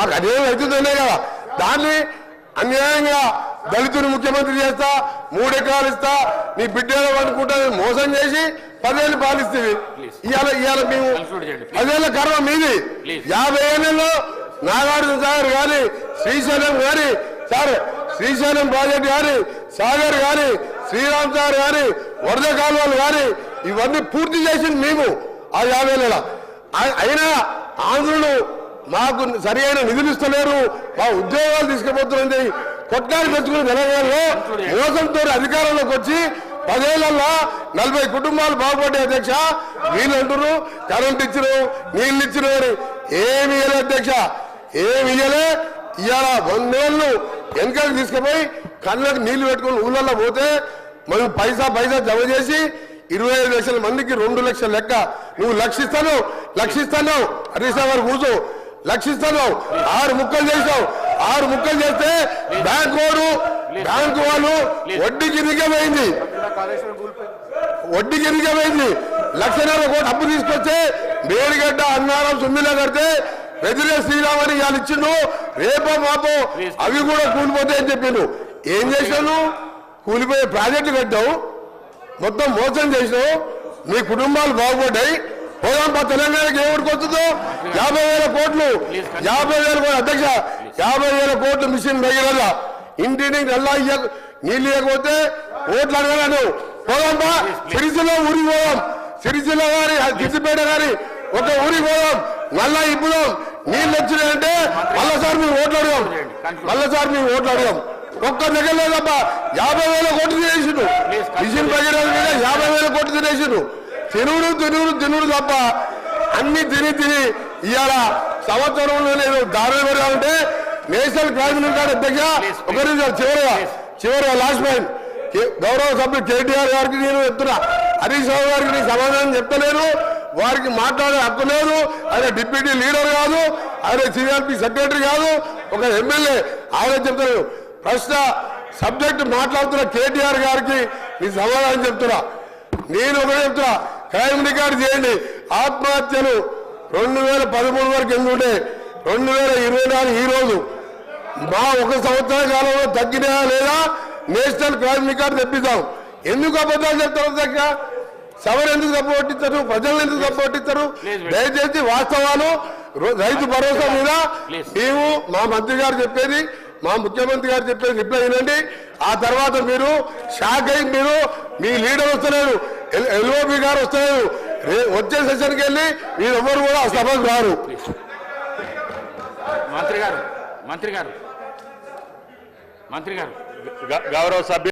మాకు అదే అవుతుందనే కదా దాన్ని అన్యాయంగా దళితుని ముఖ్యమంత్రి చేస్తా 3 ఎకరాలు ఇస్తా నీ బిడ్డలు అనుకుంటా మోసం చేసి 10 ఏళ్ళు పాలిస్తుంది ఇవాళ మేము 10 ఏళ్ళ కర్మ మీది 50 ఏళ్ళలో నాగార్జున సాగర్ కానీ శ్రీశైలం కానీ శ్రీశైలం ప్రాజెక్టు కానీ సాగర్ కానీ శ్రీరామ్ సాగర్ కానీ వరద కాలువలు కానీ ఇవన్నీ పూర్తి చేసింది మేము ఆ 50 ఏళ్ళ అయినా ఆంధ్రులు మాకు సరి అయిన నిధులు ఇస్తలేరు మా ఉద్యోగాలు తీసుకుపోతున్నది కొట్లాడి తెచ్చుకుని తెలంగాణలో మోసంతో అధికారంలోకి వచ్చి 10 ఏళ్లలో 40 కుటుంబాలు బాగుపడ్డాయి అధ్యక్ష వీళ్ళు అంటారు కరెంట్ ఇచ్చిరు నీళ్ళు ఇచ్చిరు అని ఏమి ఇయ్యలే అధ్యక్ష ఏమి ఇయ్యలే ఇవాళ 100 ఏళ్ళు వెనకకి తీసుకుపోయి కళ్ళకి నీళ్లు పెట్టుకుని ఊళ్ళల్లో పోతే మనం పైసా జమ చేసి 25 లక్షల మందికి 2 లక్షల లెక్క నువ్వు లక్షిస్తాను హరీష్ గారు కూర్చో లక్షిస్తాను 6 ముక్కలు చేసావు 6 ముక్కలు చేస్తే బ్యాంకు వాళ్ళు వడ్డీకి ఇరిగమైంది 1,50,000 కోట్లు అప్పు తీసుకొస్తే మేడిగడ్డ అన్నారం సుమ్మిలా కడితే వెదిరే శ్రీరామ్ అని వాళ్ళు ఇచ్చిండు రేపో మాపో అవి కూడా కూలిపోతాయని చెప్పిండు ఏం చేశాను కూలిపోయే ప్రాజెక్టు కట్టావు మొత్తం మోసం చేసినావు మీ కుటుంబాలు బాగుపడ్డాయి పోదాం తెలంగాణకి ఏమిటికి వస్తుందో 50,000 కోట్లు 50,000 కోట్లు అధ్యక్ష 50,000 కోట్లు మిషన్ భగీరథ ఇంటిని నీళ్ళు ఇవ్వకపోతే ఓట్లు అడగలను పోదాంపా సిరిసిల్ల ఊరికి పోదాం సిరిసిల్ల గారి సిద్దిపేట గారి ఒక ఊరికి పోదాం మళ్ళా ఇప్పుదాం నీళ్ళు వచ్చినాయంటే మళ్ళసారి మేము ఓట్లు అడగాం ఒక్క దగ్గర లేదప్ప 50,000 కోట్లు తినేసిండు మిషన్ భగీరథ మీద 50,000 కోట్లు తినేసిండు తినుడు తప్ప అన్ని తిని ఇవాళ సంవత్సరంలో లేదు దారులు పెరగాలంటే నేషనల్ క్రైమ్ కార్డు అధ్యక్ష ఒక నిమిషం చివరిగా లాస్ట్ పాయింట్ గౌరవ సభ్యులు కేటీఆర్ గారికి నేను చెప్తున్నా హరీష్ రావు గారికి నేను సమాధానం చెప్తలేను వారికి మాట్లాడే హక్కు లేదు ఆయన డిప్యూటీ లీడర్ కాదు ఆయన సిఆర్పి సెక్రటరీ కాదు ఒక ఎమ్మెల్యే ఆయన చెప్తారు ప్రశ్న సబ్జెక్ట్ మాట్లాడుతున్న కేటీఆర్ గారికి నీ సమాధానం చెప్తున్నా నేను ఒకటే చెప్తున్నా క్రైమ్ రికార్డు చేయండి ఆత్మహత్యలు 2013 వరకు ఎందుకుంటే 2024 ఈ రోజు మా 1 సంవత్సర కాలంలో తగ్గినా లేదా నేషనల్ క్రైమ్ రికార్డు తెప్పిద్దాం ఎందుకు అబద్ధాలు చెప్తారు అధ్యక్ష సభను ఎందుకు తప్పొట్టిస్తారు ప్రజలను ఎందుకు తప్పొట్టిస్తారు దయచేసి వాస్తవాలు రైతు భరోసా మీద మేము మా మంత్రి గారు చెప్పేది మా ముఖ్యమంత్రి గారు చెప్పేది రిప్లై వినండి ఆ తర్వాత మీరు షాక్ అయి మీరు మీ లీడర్ వస్తలేరు ఎల్ఓపి గారు వస్తలేరు వచ్చే సెషన్కి వెళ్ళి మీరు ఎవరు కూడా ఆ సభకు రారు మంత్రి గారు గౌరవ సభ్యులు